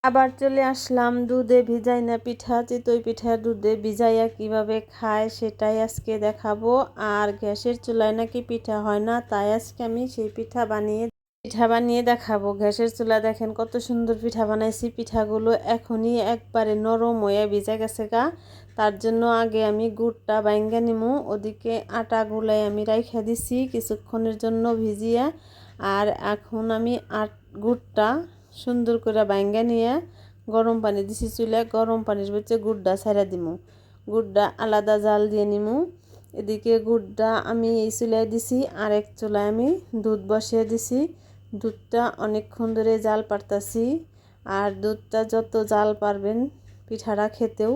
আবার চলে আসলাম দুধে ভিজাই না পিঠা। চিতই পিঠা দুধে ভিজাইয়া কিভাবে খায় সেটাই আজকে দেখাবো। আর গ্যাসের চুলায় নাকি পিঠা হয় না, তাই আজকে আমি সেই পিঠা বানিয়ে দেখাবো। গ্যাসের চুলা দেখেন কত সুন্দর পিঠা বানাইছি। পিঠাগুলো এখনই একবারে নরম হয়ে ভিজে গেছে গা। তার জন্য আগে আমি গুড়টা বাইঙ্গা নিমু। ওদিকে আটা গুলাই আমি রাইখা দিছি কিছুক্ষণের জন্য ভিজিয়ে। আর এখন আমি গুড়টা সুন্দর করে বাইঙ্গা নিয়ে গরম পানি দিছি চুলে। গরম পানির ভিতরে গুড়টা ছাইড়া দিমু। গুড়টা আলাদা জাল দিয়ে নিমু। এদিকে গুড়টা আমি এই চুলায় দিছি, আর এক চুলায় আমি দুধ বসিয়ে দিছি। দুধটা অনেকক্ষণ ধরে জাল পারতাছি। আর দুধটা যত জাল পারবেন পিঠাটা খেতেও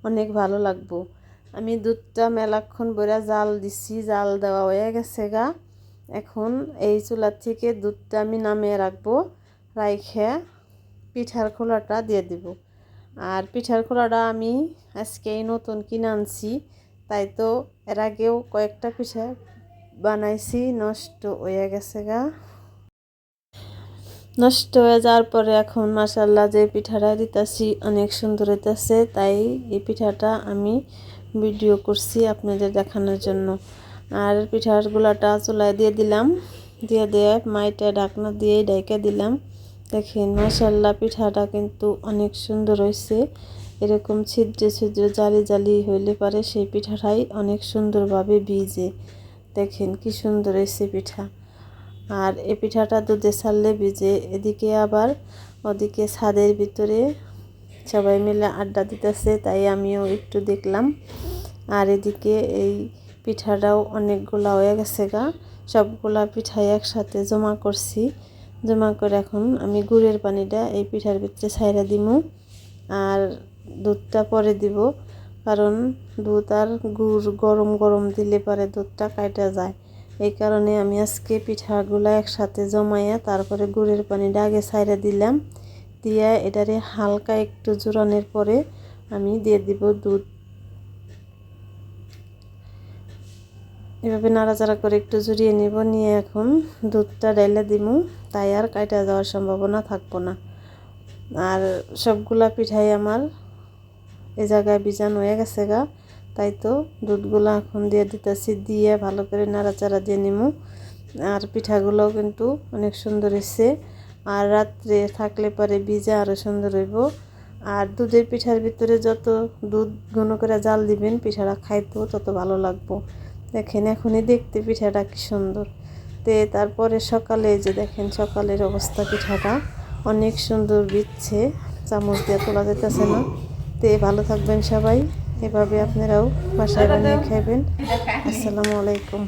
অনেক ভালো লাগবো। আমি দুধটা মেলাক্ষণ বইরা জাল দিছি, জাল দেওয়া হয়ে গেছে গা। এখন এই চুলার থেকে দুধটা আমি নামিয়ে রাখবো। রাইখে পিঠার খোলাটা দিয়ে দিব। আর পিঠার খোলাটা আমি আজকেই নতুন কিনে আনছি, তাই তো এর আগেও কয়েকটা পিঠা বানাইছি, নষ্ট হয়ে গেছে গা। নষ্ট হয়ে যাওয়ার পরে এখন মাশাআল্লাহ যে পিঠাটা দিতেছি অনেক সুন্দর হইতেছে, তাই এই পিঠাটা আমি ভিডিও করছি আপনাদের দেখানোর জন্য। আর পিঠার গুলাটা চুলায় দিয়ে দিলাম, দিয়ে মাইটা ঢাকনা দিয়ে ঢেকে দিলাম। দেখেন মাশাআল্লাহ পিঠাটা কিন্তু অনেক সুন্দর হয়েছে। এরকম ছিদ্রে ছিদ্রে জালি জালি হইলে পারে সেই পিঠাটাই অনেক সুন্দরভাবে ভিজে। দেখেন কি সুন্দর হয়েছে পিঠা। আর এই পিঠাটা দুধে ছাড়লে ভিজে। এদিকে আবার ওদিকে ছাদের ভিতরে সবাই মিলে আড্ডা দিতেছে, তাই আমিও একটু দেখলাম। আর এদিকে এই পিঠাটাও অনেকগুলা হয়ে গেছে গা। সবগুলা পিঠাই একসাথে জমা করছি। জমা করে এখন আমি গুড়ের পানিটা এই পিঠার ভিতরে ছাইড়া দিমু। আর দুধটা পরে দিব, কারণ দুধ আর গুড় গরম গরম দিলে পরে দুধটা কাইটা যায়। এই কারণে আমি আজকে পিঠাগুলা একসাথে জমাইয়া তারপরে গুড়ের পানিটা আগে ছাইড়া দিলাম। দিয়ে এটারে হালকা একটু জোরানোর পরে আমি দিয়ে দিব দুধ। এভাবে নাড়াচাড়া করে একটু জুড়িয়ে নিব, নিয়ে এখন দুধটা ঢেলে দিমু। তাই আর কাইটা যাওয়ার সম্ভাবনা থাকবো না। আর সবগুলা পিঠাই আমার এই জায়গায় ভিজানো হয়ে গেছে গা, তাই তো দুধগুলো এখন দিয়ে দিতেছি। দিয়ে ভালো করে নাড়াচাড়া দিয়ে নিমু। আর পিঠাগুলোও কিন্তু অনেক সুন্দর হয়েছে। আর রাত্রে থাকলে পরে ভিজা আরও সুন্দর হইব। আর দুধের পিঠার ভিতরে যত দুধ ঘন করে জাল দিবেন পিঠাটা খাইতেও তত ভালো লাগবো। দেখেন এখনই দেখতে পিঠাটা কি সুন্দর। তারপরে সকালে যে দেখেন সকালের অবস্থা, পিঠাটা অনেক সুন্দর ভিজছে, চামচ দিয়ে তোলা যেতেছে না। ভালো থাকবেন সবাই, এভাবে আপনারাও বাসায় বানিয়ে খাবেন। আসসালামু আলাইকুম।